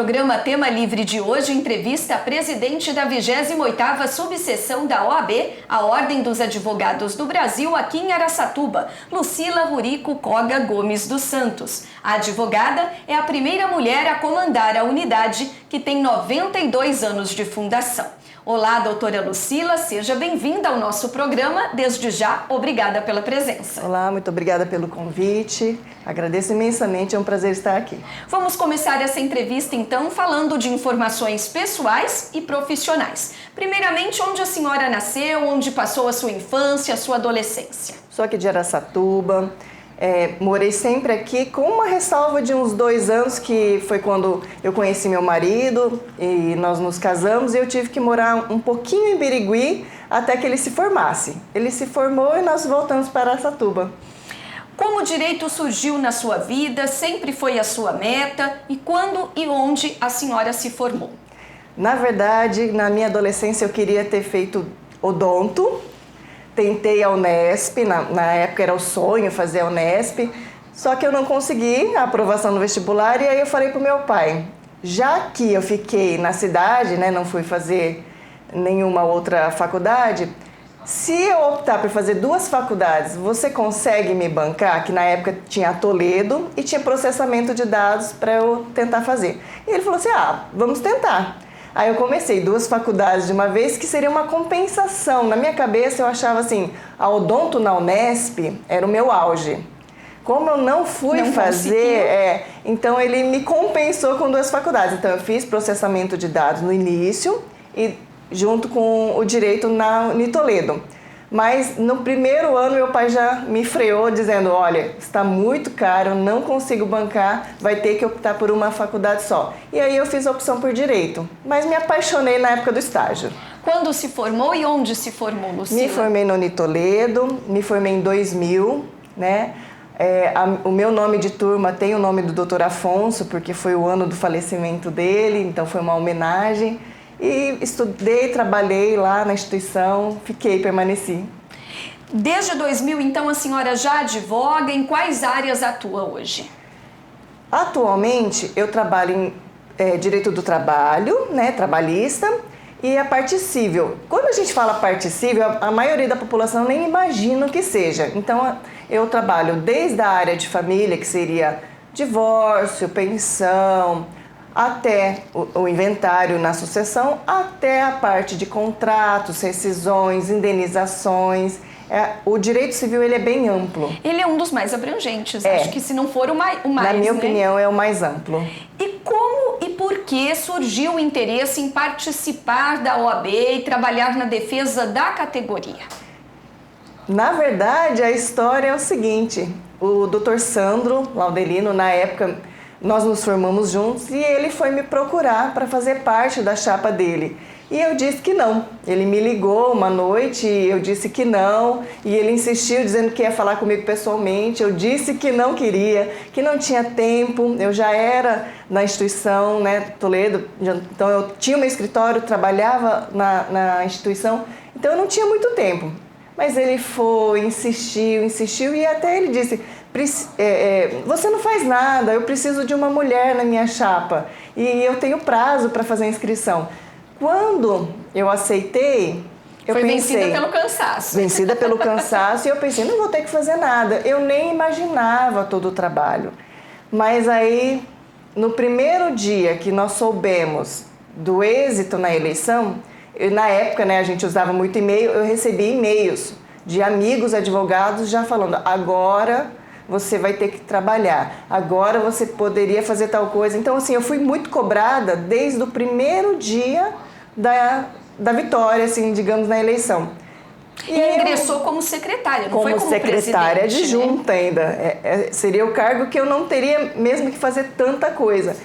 programa Tema Livre de hoje entrevista a presidente da 28ª subseção da OAB, a Ordem dos Advogados do Brasil, aqui em Araçatuba, Lucila Rurico Koga Gomes dos Santos. A advogada é a primeira mulher a comandar a unidade, que tem 92 anos de fundação. Olá, doutora Lucila, seja bem-vinda ao nosso programa. Desde já, obrigada pela presença. Olá, muito obrigada pelo convite. Agradeço imensamente, é um prazer estar aqui. Vamos começar essa entrevista, então, falando de informações pessoais e profissionais. Primeiramente, onde a senhora nasceu, onde passou a sua infância, a sua adolescência? Sou aqui de Araçatuba. Morei sempre aqui, com uma ressalva de uns 2 anos, que foi quando eu conheci meu marido e nós nos casamos, e eu tive que morar um pouquinho em Birigui até que ele se formasse. Ele se formou e nós voltamos para Araçatuba. Como o direito surgiu na sua vida? Sempre foi a sua meta? E quando e onde a senhora se formou? Na verdade, na minha adolescência eu queria ter feito odonto. Tentei a Unesp, na época era o sonho fazer a Unesp, só que eu não consegui a aprovação no vestibular, e aí eu falei pro meu pai, já que eu fiquei na cidade, né, não fui fazer nenhuma outra faculdade, se eu optar por fazer 2 faculdades, você consegue me bancar? Que na época tinha a Toledo e tinha processamento de dados para eu tentar fazer. E ele falou assim, vamos tentar. Aí eu comecei 2 faculdades de uma vez, que seria uma compensação. Na minha cabeça eu achava assim, a odonto na Unesp era o meu auge. Como eu não fui fazer, então ele me compensou com 2 faculdades. Então eu fiz processamento de dados no início e junto com o direito na Toledo. Mas no primeiro ano meu pai já me freou dizendo, olha, está muito caro, não consigo bancar, vai ter que optar por uma faculdade só. E aí eu fiz a opção por direito, mas me apaixonei na época do estágio. Quando se formou e onde se formou, Lucila? Me formei no Toledo, me formei em 2000, né? O meu nome de turma tem o nome do Dr. Afonso, porque foi o ano do falecimento dele, então foi uma homenagem. E estudei, trabalhei lá na instituição, permaneci. Desde 2000, então, a senhora já advoga? Em quais áreas atua hoje? Atualmente, eu trabalho em direito do trabalho, né, trabalhista, e a parte civil. Quando a gente fala parte civil, a maioria da população nem imagina o que seja. Então, eu trabalho desde a área de família, que seria divórcio, pensão, até o inventário na sucessão, até a parte de contratos, rescisões, indenizações. O direito civil ele é bem amplo. Ele é um dos mais abrangentes, acho que se não for o mais, na minha opinião, é o mais amplo. E como e por que surgiu o interesse em participar da OAB e trabalhar na defesa da categoria? Na verdade, a história é o seguinte, o Dr. Sandro Laudelino, na época, nós nos formamos juntos e ele foi me procurar para fazer parte da chapa dele. E eu disse que não. Ele me ligou uma noite e eu disse que não. E ele insistiu dizendo que ia falar comigo pessoalmente. Eu disse que não queria, que não tinha tempo. Eu já era na instituição, né, Toledo. Então eu tinha meu escritório, trabalhava na instituição. Então eu não tinha muito tempo. Mas ele foi, insistiu e até ele disse... você não faz nada, eu preciso de uma mulher na minha chapa e eu tenho prazo para fazer a inscrição. Quando eu aceitei, eu pensei... vencida pelo cansaço. Vencida pelo cansaço e eu pensei, não vou ter que fazer nada. Eu nem imaginava todo o trabalho. Mas aí, no primeiro dia que nós soubemos do êxito na eleição, na época, né, a gente usava muito e-mail, eu recebi e-mails de amigos advogados já falando, agora... você vai ter que trabalhar, agora você poderia fazer tal coisa. Então, assim, eu fui muito cobrada desde o primeiro dia da vitória, assim, digamos, na eleição. E ingressou como secretária, não foi como secretária adjunta, né? ainda. Seria o cargo que eu não teria mesmo que fazer tanta coisa.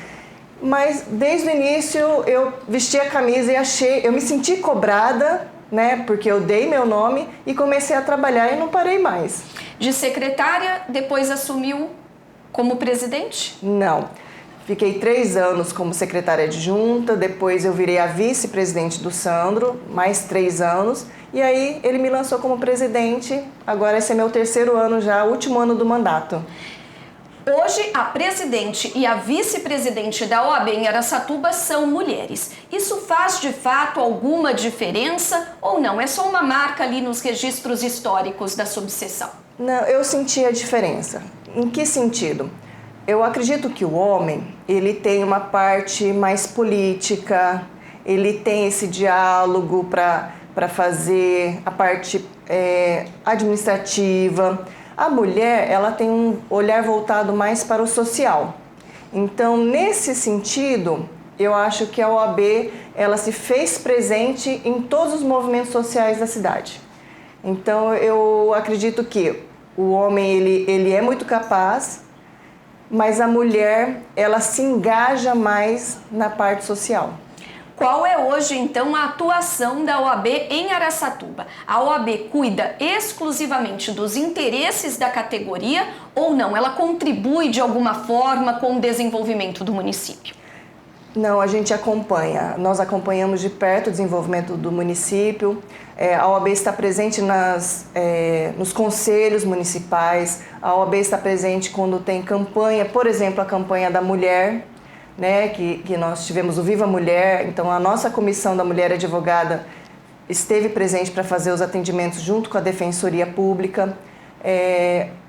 Mas, desde o início, eu vesti a camisa e eu me senti cobrada, né, porque eu dei meu nome e comecei a trabalhar e não parei mais. De secretária, depois assumiu como presidente? Não. Fiquei 3 anos como secretária adjunta, depois eu virei a vice-presidente do Sandro, mais 3 anos, e aí ele me lançou como presidente, agora esse é meu 3º ano já, último ano do mandato. Hoje, a presidente e a vice-presidente da OAB em Araçatuba são mulheres. Isso faz, de fato, alguma diferença ou não? É só uma marca ali nos registros históricos da subseção? Não, eu senti a diferença. Em que sentido? Eu acredito que o homem, ele tem uma parte mais política, ele tem esse diálogo para fazer a parte administrativa. A mulher, ela tem um olhar voltado mais para o social. Então, nesse sentido, eu acho que a OAB, ela se fez presente em todos os movimentos sociais da cidade. Então, eu acredito que o homem, ele é muito capaz, mas a mulher, ela se engaja mais na parte social. Qual é hoje, então, a atuação da OAB em Araçatuba? A OAB cuida exclusivamente dos interesses da categoria ou não? Ela contribui de alguma forma com o desenvolvimento do município? Não, a gente acompanha. Nós acompanhamos de perto o desenvolvimento do município. A OAB está presente nos conselhos municipais. A OAB está presente quando tem campanha, por exemplo, a campanha da mulher, né, que nós tivemos o Viva Mulher. Então, a nossa comissão da mulher advogada esteve presente para fazer os atendimentos junto com a Defensoria Pública.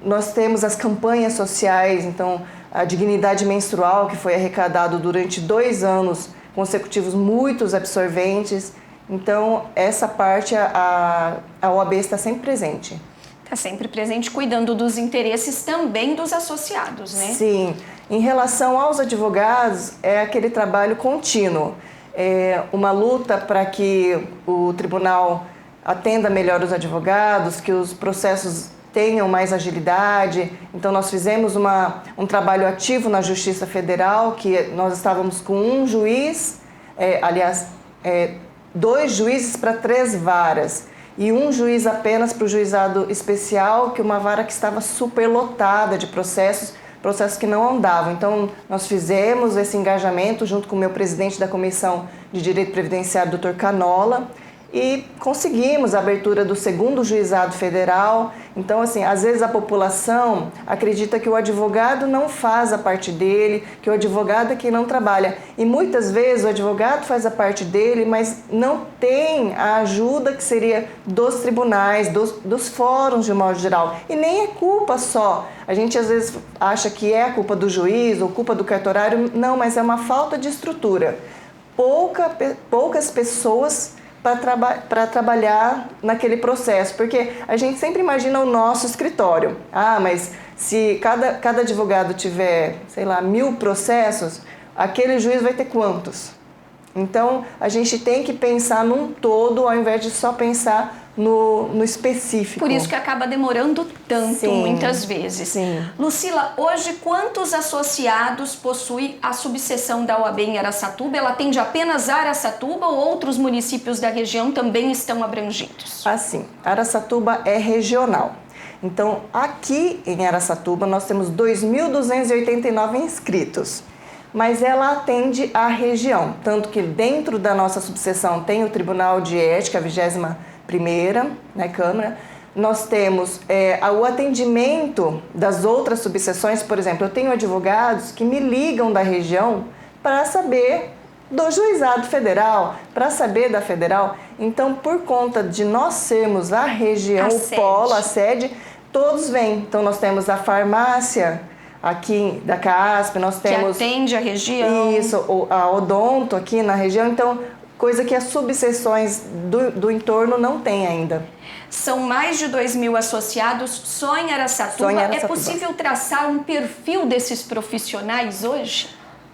Nós temos as campanhas sociais, então, a dignidade menstrual, que foi arrecadado durante 2 anos consecutivos, muitos absorventes. Então, essa parte, a OAB está sempre presente. Está sempre presente, cuidando dos interesses também dos associados, né? Sim. Em relação aos advogados, é aquele trabalho contínuo. É uma luta para que o tribunal atenda melhor os advogados, que os processos tenham mais agilidade. Então, nós fizemos um trabalho ativo na Justiça Federal, que nós estávamos com um juiz, 2 juízes para 3 varas. E um juiz apenas para o juizado especial, que uma vara que estava superlotada de processos que não andavam. Então, nós fizemos esse engajamento junto com o meu presidente da Comissão de Direito Previdenciário, Dr. Canola, e conseguimos a abertura do 2º Juizado Federal. Então, assim, às vezes a população acredita que o advogado não faz a parte dele, que o advogado é quem não trabalha. E muitas vezes o advogado faz a parte dele, mas não tem a ajuda que seria dos tribunais, dos fóruns de um modo geral. E nem é culpa só. A gente às vezes acha que é a culpa do juiz ou culpa do cartorário. Não, mas é uma falta de estrutura. Poucas pessoas para trabalhar naquele processo, porque a gente sempre imagina o nosso escritório. Mas se cada advogado tiver, sei lá, 1000 processos, aquele juiz vai ter quantos? Então, a gente tem que pensar num todo, ao invés de só pensar no específico. Por isso que acaba demorando tanto, sim, muitas vezes. Sim. Lucila, hoje quantos associados possui a subseção da OAB em Araçatuba? Ela atende apenas Araçatuba ou outros municípios da região também estão abrangidos? Assim, Araçatuba é regional. Então, aqui em Araçatuba nós temos 2.289 inscritos. Mas ela atende a região, tanto que dentro da nossa subseção tem o Tribunal de Ética, a 21ª, né, Câmara. Nós temos o atendimento das outras subseções, por exemplo, eu tenho advogados que me ligam da região para saber do Juizado Federal, para saber da Federal. Então, por conta de nós sermos a região, o polo, a sede, todos vêm. Então, nós temos a farmácia aqui da CASP, nós temos... Que atende a região. Isso, a odonto aqui na região, então, coisa que as subseções do entorno não têm ainda. São mais de 2.000 associados só em Araçatuba. É possível traçar um perfil desses profissionais hoje?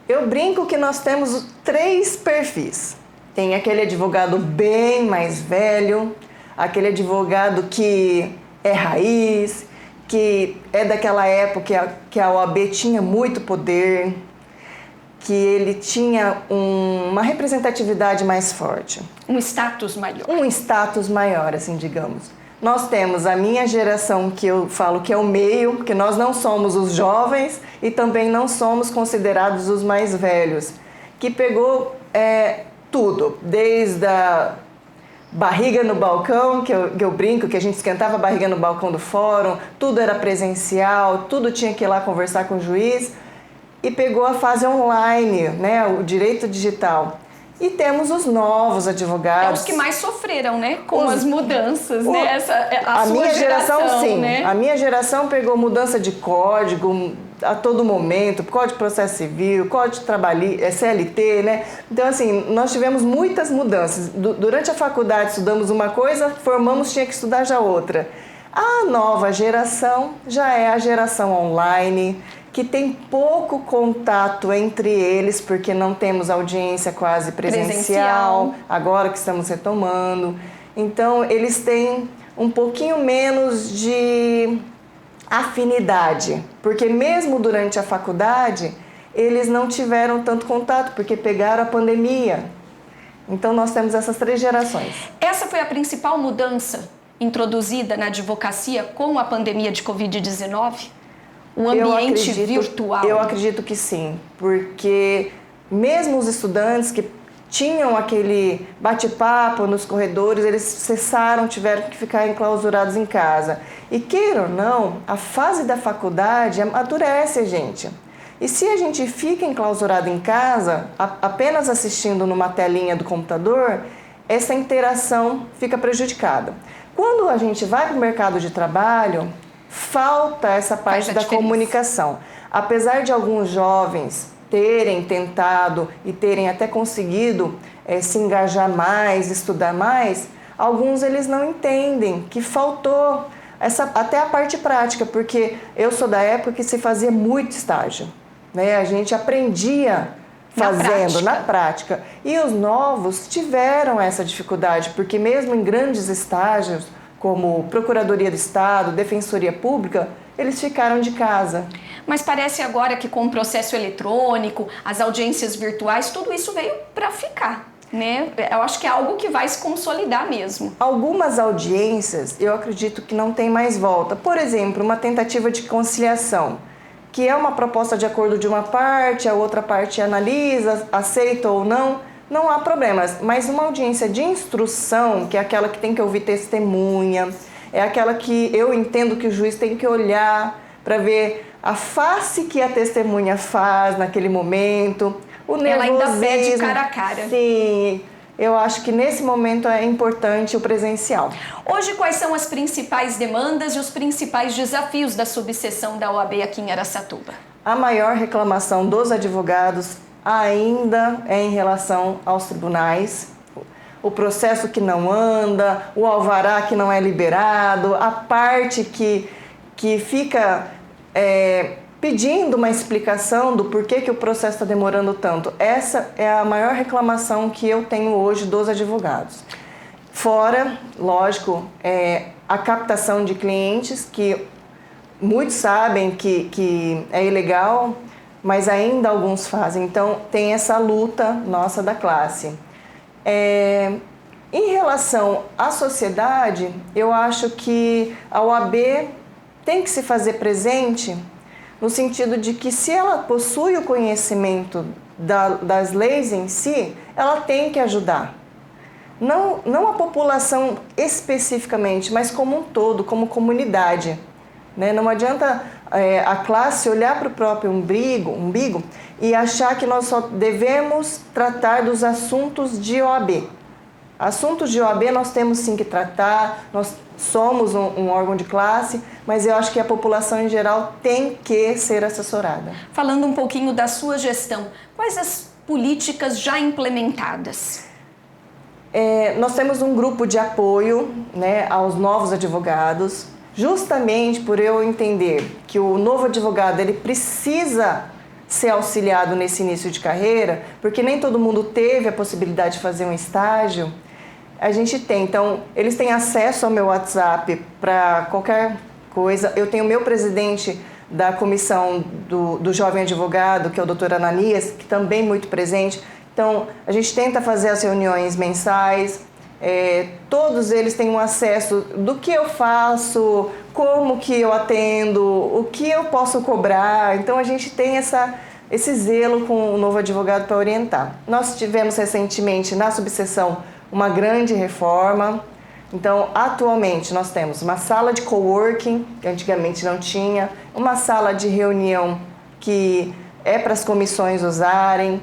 Eu brinco que nós temos 3 perfis. Tem aquele advogado bem mais velho, aquele advogado que é raiz, que é daquela época que a OAB tinha muito poder, que ele tinha uma representatividade mais forte. Um status maior. Um status maior, assim, digamos. Nós temos a minha geração, que eu falo que é o meio, que nós não somos os jovens e também não somos considerados os mais velhos, que pegou tudo, desde barriga no balcão, que eu brinco, que a gente esquentava a barriga no balcão do fórum, tudo era presencial, tudo tinha que ir lá conversar com o juiz, e pegou a fase online, né, o direito digital. E temos os novos advogados. Os que mais sofreram, né, com as mudanças, né? A minha geração, sim. Né? A minha geração pegou mudança de código a todo momento, Código de Processo Civil, Código de Trabalho, CLT, né? Então, assim, nós tivemos muitas mudanças. Durante a faculdade estudamos uma coisa, formamos, tinha que estudar já outra. A nova geração já é a geração online, que tem pouco contato entre eles, porque não temos audiência quase presencial, agora que estamos retomando. Então, eles têm um pouquinho menos de afinidade, porque mesmo durante a faculdade, eles não tiveram tanto contato, porque pegaram a pandemia. Então, nós temos essas 3 gerações. Essa foi a principal mudança introduzida na advocacia com a pandemia de Covid-19? O ambiente virtual? Eu acredito que sim, porque mesmo os estudantes que tinham aquele bate-papo nos corredores, eles cessaram, tiveram que ficar enclausurados em casa. E queira ou não, a fase da faculdade amadurece a gente. E se a gente fica enclausurado em casa, apenas assistindo numa telinha do computador, essa interação fica prejudicada. Quando a gente vai para o mercado de trabalho, falta essa parte da comunicação. Apesar de alguns jovens terem tentado e terem até conseguido se engajar mais, estudar mais, alguns eles não entendem que faltou até a parte prática, porque eu sou da época que se fazia muito estágio, né? A gente aprendia fazendo na prática. E os novos tiveram essa dificuldade, porque mesmo em grandes estágios, como Procuradoria do Estado, Defensoria Pública, eles ficaram de casa. Mas parece agora que com o processo eletrônico, as audiências virtuais, tudo isso veio para ficar, né? Eu acho que é algo que vai se consolidar mesmo. Algumas audiências, eu acredito que não tem mais volta. Por exemplo, uma tentativa de conciliação, que é uma proposta de acordo de uma parte, a outra parte analisa, aceita ou não. Não há problemas, mas uma audiência de instrução, que é aquela que tem que ouvir testemunha, é aquela que eu entendo que o juiz tem que olhar para ver a face que a testemunha faz naquele momento, o nervosismo. Ela ainda pede cara a cara. Sim, eu acho que nesse momento é importante o presencial. Hoje, quais são as principais demandas e os principais desafios da subseção da OAB aqui em Araçatuba? A maior reclamação dos advogados ainda é em relação aos tribunais, o processo que não anda, o alvará que não é liberado, a parte que fica pedindo uma explicação do porquê que o processo está demorando tanto. Essa é a maior reclamação que eu tenho hoje dos advogados. Fora, lógico, a captação de clientes, que muitos sabem que é ilegal, mas ainda alguns fazem. Então, tem essa luta nossa da classe. Em relação à sociedade, eu acho que a OAB tem que se fazer presente no sentido de que, se ela possui o conhecimento das leis em si, ela tem que ajudar. Não a população especificamente, mas como um todo, como comunidade. Né? Não adianta a classe olhar para o próprio umbigo e achar que nós só devemos tratar dos assuntos de OAB. Assuntos de OAB nós temos sim que tratar, nós somos um órgão de classe, mas eu acho que a população em geral tem que ser assessorada. Falando um pouquinho da sua gestão, quais as políticas já implementadas? Nós temos um grupo de apoio, né, aos novos advogados, justamente por eu entender que o novo advogado ele precisa ser auxiliado nesse início de carreira, porque nem todo mundo teve a possibilidade de fazer um estágio. A gente tem, então, eles têm acesso ao meu WhatsApp para qualquer coisa. Eu tenho o meu presidente da comissão do jovem advogado, que é o Dr. Ananias, que também é muito presente. Então, a gente tenta fazer as reuniões mensais. Todos eles têm um acesso do que eu faço, como que eu atendo, o que eu posso cobrar. Então, a gente tem esse zelo com o novo advogado para orientar. Nós tivemos recentemente na subseção uma grande reforma. Então, atualmente, nós temos uma sala de coworking, que antigamente não tinha, uma sala de reunião que é para as comissões usarem.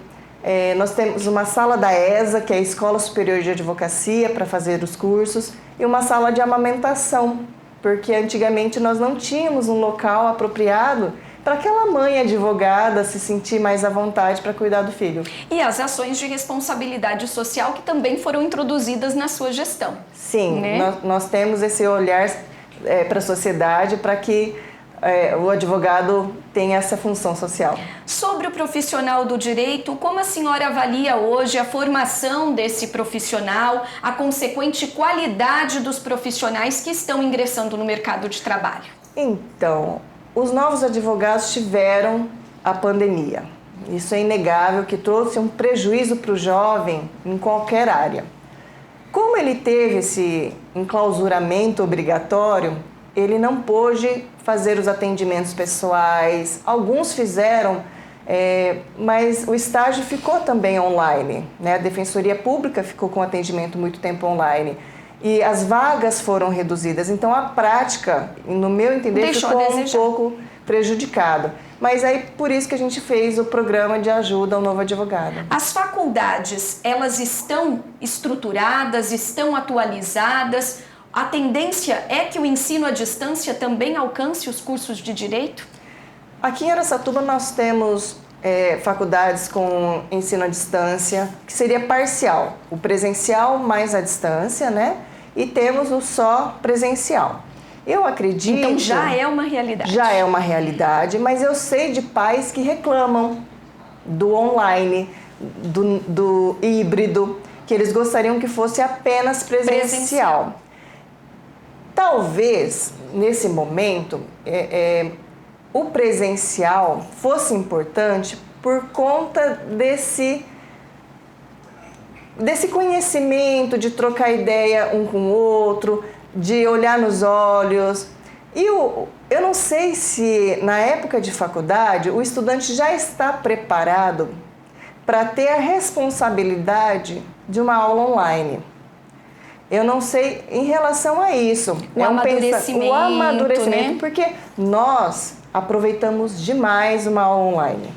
Nós temos uma sala da ESA, que é a Escola Superior de Advocacia, para fazer os cursos, e uma sala de amamentação, porque antigamente nós não tínhamos um local apropriado para aquela mãe advogada se sentir mais à vontade para cuidar do filho. E as ações de responsabilidade social que também foram introduzidas na sua gestão. Sim, né? nós temos esse olhar para a sociedade para que o advogado tenha essa função social. Sobre o profissional do direito, como a senhora avalia hoje a formação desse profissional, a consequente qualidade dos profissionais que estão ingressando no mercado de trabalho? Então, os novos advogados tiveram a pandemia. Isso é inegável, que trouxe um prejuízo para o jovem em qualquer área. Como ele teve esse enclausuramento obrigatório, ele não pôde fazer os atendimentos pessoais. Alguns fizeram, mas o estágio ficou também online, né? A Defensoria Pública ficou com atendimento muito tempo online. E as vagas foram reduzidas, então a prática, no meu entender, ficou um pouco prejudicada. Mas aí por isso que a gente fez o programa de ajuda ao novo advogado. As faculdades, elas estão estruturadas, estão atualizadas? A tendência é que o ensino à distância também alcance os cursos de direito? Aqui em Araçatuba nós temos faculdades com ensino à distância, que seria parcial, o presencial mais à distância, né? E temos o só presencial. Eu acredito... Então já é uma realidade. Já é uma realidade, mas eu sei de pais que reclamam do online, do híbrido, que eles gostariam que fosse apenas presencial. Talvez, nesse momento, o presencial fosse importante por conta desse conhecimento, de trocar ideia um com o outro, de olhar nos olhos. E eu não sei se na época de faculdade o estudante já está preparado para ter a responsabilidade de uma aula online. Eu não sei em relação a isso. O amadurecimento, né? Porque nós aproveitamos demais uma aula online.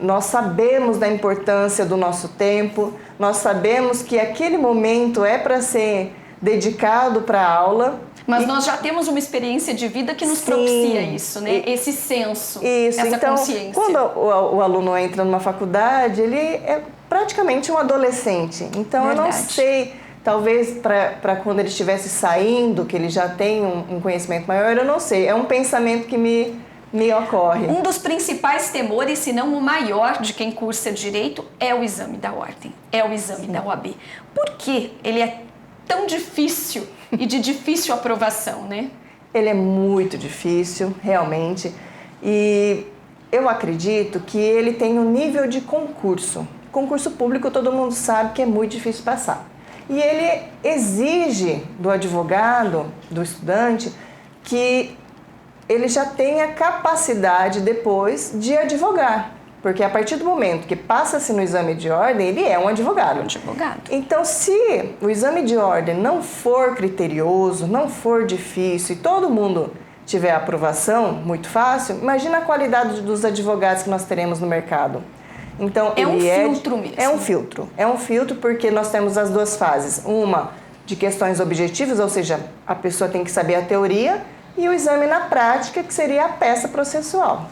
Nós sabemos da importância do nosso tempo, nós sabemos que aquele momento é para ser dedicado para a aula. Mas nós já temos uma experiência de vida que nos propicia isso, né? Esse senso, essa então, consciência. Quando o aluno entra numa faculdade, ele é praticamente um adolescente. Então, Verdade. Eu não sei, talvez para quando ele estivesse saindo, que ele já tem um conhecimento maior, eu não sei. É um pensamento que me ocorre. Um dos principais temores, se não o maior de quem cursa direito, é o exame da ordem, é o exame da OAB. Por que ele é tão difícil e de difícil aprovação, né? Ele é muito difícil, realmente, e eu acredito que ele tem um nível de concurso. Concurso público todo mundo sabe que é muito difícil passar. E ele exige do advogado, do estudante, que ele já tenha capacidade depois de advogar. Porque a partir do momento que passa-se no exame de ordem, ele é um advogado. Então, se o exame de ordem não for criterioso, não for difícil e todo mundo tiver aprovação muito fácil, imagina a qualidade dos advogados que nós teremos no mercado. Então, é um filtro mesmo. É um filtro porque nós temos as duas fases. Uma de questões objetivas, ou seja, a pessoa tem que saber a teoria, e o exame na prática, que seria a peça processual.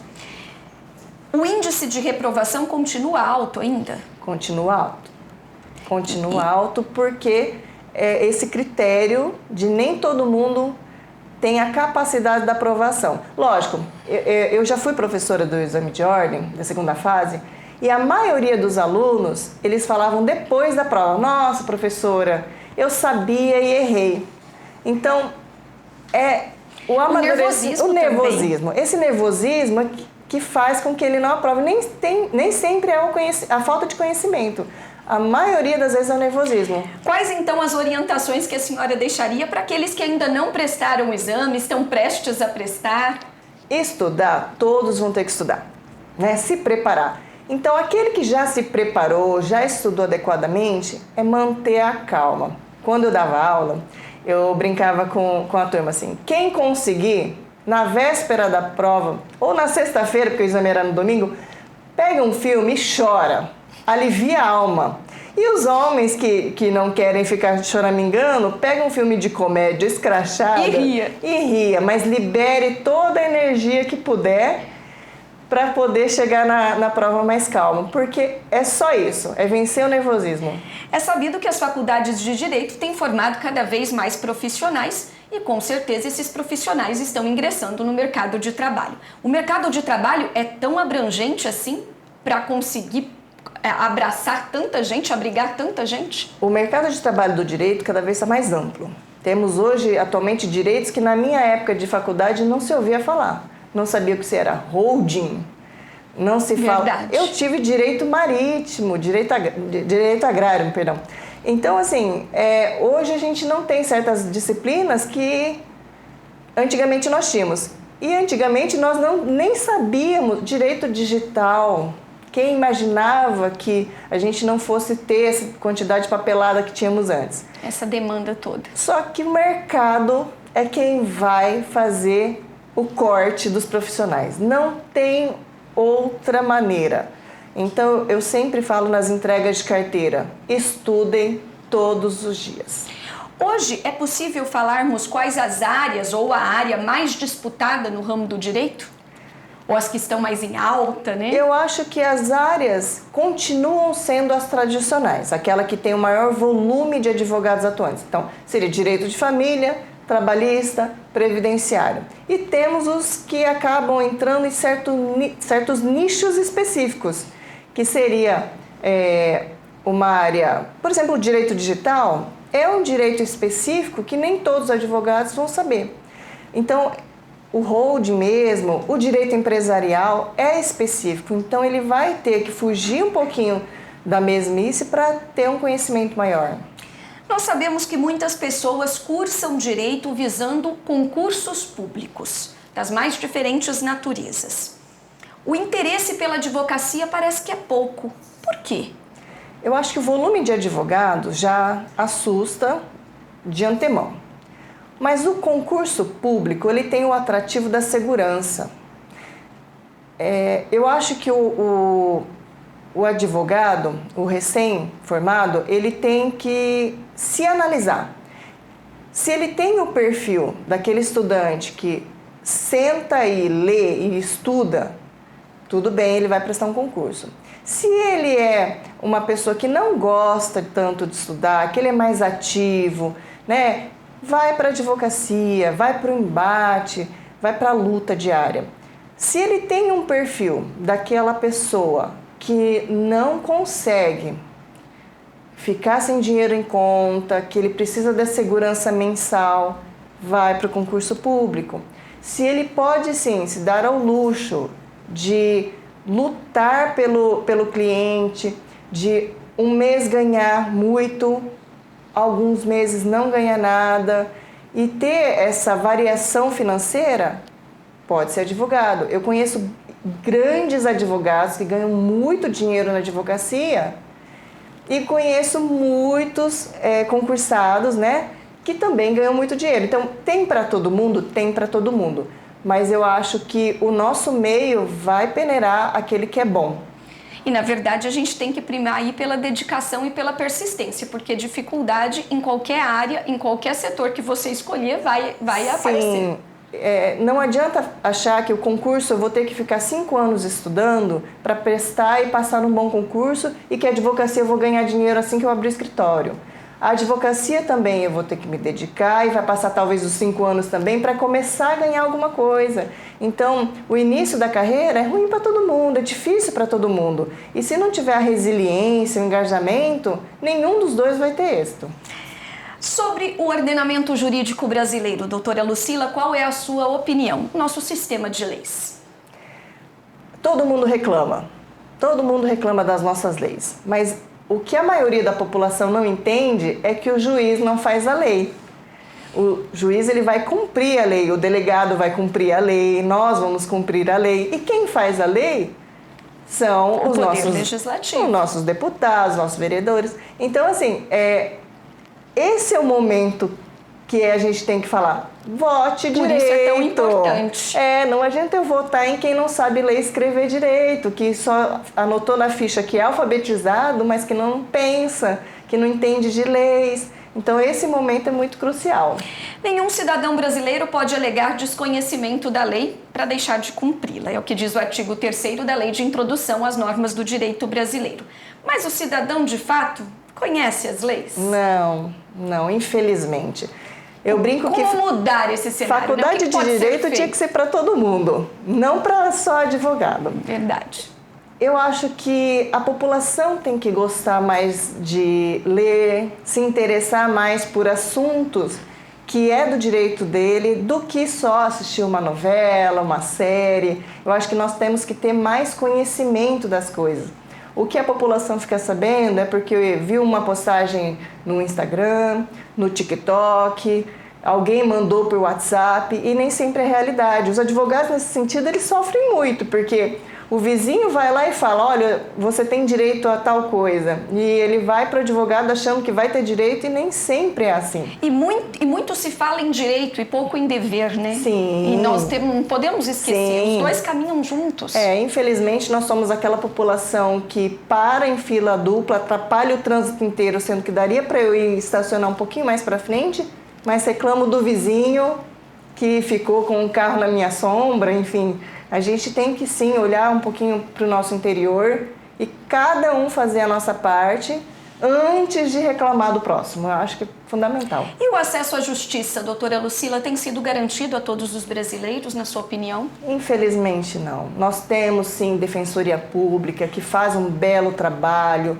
O índice de reprovação continua alto ainda? Continua alto. Continua alto porque esse critério de nem todo mundo tem a capacidade da aprovação. Lógico, eu já fui professora do exame de ordem, da segunda fase, e a maioria dos alunos, eles falavam depois da prova: nossa, professora, eu sabia e errei. Então, o amadurecimento, o nervosismo. Esse nervosismo que faz com que ele não aprove. Nem sempre é a falta de conhecimento. A maioria das vezes é o nervosismo. Quais então as orientações que a senhora deixaria para aqueles que ainda não prestaram o exame, estão prestes a prestar? Estudar, todos vão ter que estudar, né? Se preparar. Então, aquele que já se preparou, já estudou adequadamente, é manter a calma. Quando eu dava aula, eu brincava com a turma assim, quem conseguir, na véspera da prova, ou na sexta-feira, porque o exame era no domingo, pega um filme e chora, alivia a alma. E os homens que não querem ficar choramingando, pegam um filme de comédia escrachada e ria, mas libere toda a energia que puder para poder chegar na prova mais calmo, porque é só isso, é vencer o nervosismo. É sabido que as faculdades de Direito têm formado cada vez mais profissionais e com certeza esses profissionais estão ingressando no mercado de trabalho. O mercado de trabalho é tão abrangente assim para conseguir abraçar tanta gente, abrigar tanta gente? O mercado de trabalho do direito cada vez está mais amplo. Temos hoje, atualmente, direitos que na minha época de faculdade não se ouvia falar. Não sabia o que era holding, não se fala. Verdade. Eu tive direito marítimo, direito agrário, perdão. Então, assim, hoje a gente não tem certas disciplinas que antigamente nós tínhamos. E antigamente nós nem sabíamos direito digital. Quem imaginava que a gente não fosse ter essa quantidade de papelada que tínhamos antes? Essa demanda toda. Só que o mercado é quem vai fazer o corte dos profissionais. Não tem outra maneira. Então, eu sempre falo nas entregas de carteira, estudem todos os dias. Hoje é possível falarmos quais as áreas ou a área mais disputada no ramo do direito? Ou as que estão mais em alta, né? Eu acho que as áreas continuam sendo as tradicionais, aquela que tem o maior volume de advogados atuantes. Então, seria direito de família, trabalhista, previdenciário. E temos os que acabam entrando em certos nichos específicos, que seria uma área, por exemplo, o direito digital é um direito específico que nem todos os advogados vão saber. Então, o holding mesmo, o direito empresarial é específico, então ele vai ter que fugir um pouquinho da mesmice para ter um conhecimento maior. Nós sabemos que muitas pessoas cursam direito visando concursos públicos, das mais diferentes naturezas. O interesse pela advocacia parece que é pouco. Por quê? Eu acho que o volume de advogados já assusta de antemão. Mas o concurso público, ele tem o atrativo da segurança. Eu acho que o advogado, o recém-formado, ele tem que se analisar. Se ele tem o perfil daquele estudante que senta e lê e estuda, tudo bem, ele vai prestar um concurso. Se ele é uma pessoa que não gosta tanto de estudar, que ele é mais ativo, né? Vai para a advocacia, vai para o embate, vai para a luta diária. Se ele tem um perfil daquela pessoa que não consegue ficar sem dinheiro em conta, que ele precisa da segurança mensal, vai para o concurso público. Se ele pode, sim, se dar ao luxo de lutar pelo cliente, de um mês ganhar muito, alguns meses não ganhar nada e ter essa variação financeira, pode ser advogado. Eu conheço grandes advogados que ganham muito dinheiro na advocacia e conheço muitos concursados, né, que também ganham muito dinheiro. Então, tem para todo mundo? Tem para todo mundo. Mas eu acho que o nosso meio vai peneirar aquele que é bom. E, na verdade, a gente tem que primar aí pela dedicação e pela persistência, porque dificuldade em qualquer área, em qualquer setor que você escolher, vai aparecer. Sim, não adianta achar que o concurso eu vou ter que ficar 5 anos estudando para prestar e passar num bom concurso e que a advocacia eu vou ganhar dinheiro assim que eu abrir o escritório. A advocacia também eu vou ter que me dedicar e vai passar talvez os 5 anos também para começar a ganhar alguma coisa. Então, o início da carreira é ruim para todo mundo, é difícil para todo mundo. E se não tiver a resiliência, o engajamento, nenhum dos dois vai ter êxito. Sobre o ordenamento jurídico brasileiro, doutora Lucila, qual é a sua opinião? Nosso sistema de leis. Todo mundo reclama das nossas leis, mas o que a maioria da população não entende é que o juiz não faz a lei. O juiz ele vai cumprir a lei, o delegado vai cumprir a lei, nós vamos cumprir a lei. E quem faz a lei são o poder legislativo, os nossos deputados, nossos vereadores. Então, assim, esse é o momento que a gente tem que falar, vote direito. Por isso é tão importante. Não adianta eu votar em quem não sabe ler e escrever direito, que só anotou na ficha que é alfabetizado, mas que não pensa, que não entende de leis. Então, esse momento é muito crucial. Nenhum cidadão brasileiro pode alegar desconhecimento da lei para deixar de cumpri-la. É o que diz o artigo 3º da Lei de Introdução às Normas do Direito Brasileiro. Mas o cidadão, de fato, conhece as leis? Não, infelizmente. Eu brinco que como mudar esse cenário? Faculdade de Direito tinha que ser para todo mundo, não para só advogado. Verdade. Eu acho que a população tem que gostar mais de ler, se interessar mais por assuntos que é do direito dele, do que só assistir uma novela, uma série. Eu acho que nós temos que ter mais conhecimento das coisas. O que a população fica sabendo é porque viu uma postagem no Instagram, no TikTok, alguém mandou por WhatsApp e nem sempre é realidade. Os advogados, nesse sentido, eles sofrem muito, porque o vizinho vai lá e fala, olha, você tem direito a tal coisa. E ele vai para o advogado achando que vai ter direito e nem sempre é assim. E muito se fala em direito e pouco em dever, né? Sim. E nós não podemos esquecer, os dois caminham juntos. Infelizmente nós somos aquela população que para em fila dupla, atrapalha o trânsito inteiro, sendo que daria para eu ir estacionar um pouquinho mais para frente, mas reclamo do vizinho que ficou com um carro na minha sombra, enfim. A gente tem que sim olhar um pouquinho para o nosso interior e cada um fazer a nossa parte antes de reclamar do próximo. Eu acho que é fundamental. E o acesso à justiça, doutora Lucila, tem sido garantido a todos os brasileiros, na sua opinião? Infelizmente não. Nós temos sim Defensoria Pública que faz um belo trabalho,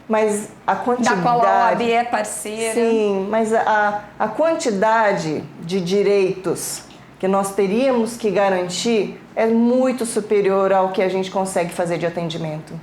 mas a quantidade... Da qual a OAB é parceira. Sim, mas a quantidade de direitos que nós teríamos que garantir é muito superior ao que a gente consegue fazer de atendimento.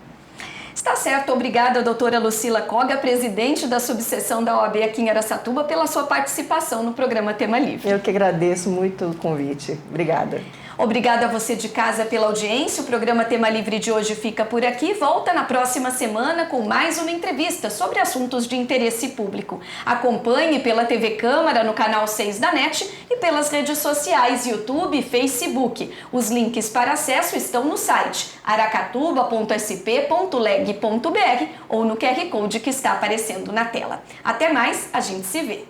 Está certo. Obrigada, doutora Lucila Koga, presidente da subseção da OAB aqui em Araçatuba, pela sua participação no programa Tema Livre. Eu que agradeço muito o convite. Obrigada. Obrigada a você de casa pela audiência. O programa Tema Livre de hoje fica por aqui. Volta na próxima semana com mais uma entrevista sobre assuntos de interesse público. Acompanhe pela TV Câmara no canal 6 da NET e pelas redes sociais YouTube e Facebook. Os links para acesso estão no site aracatuba.sp.leg.br ou no QR Code que está aparecendo na tela. Até mais, a gente se vê.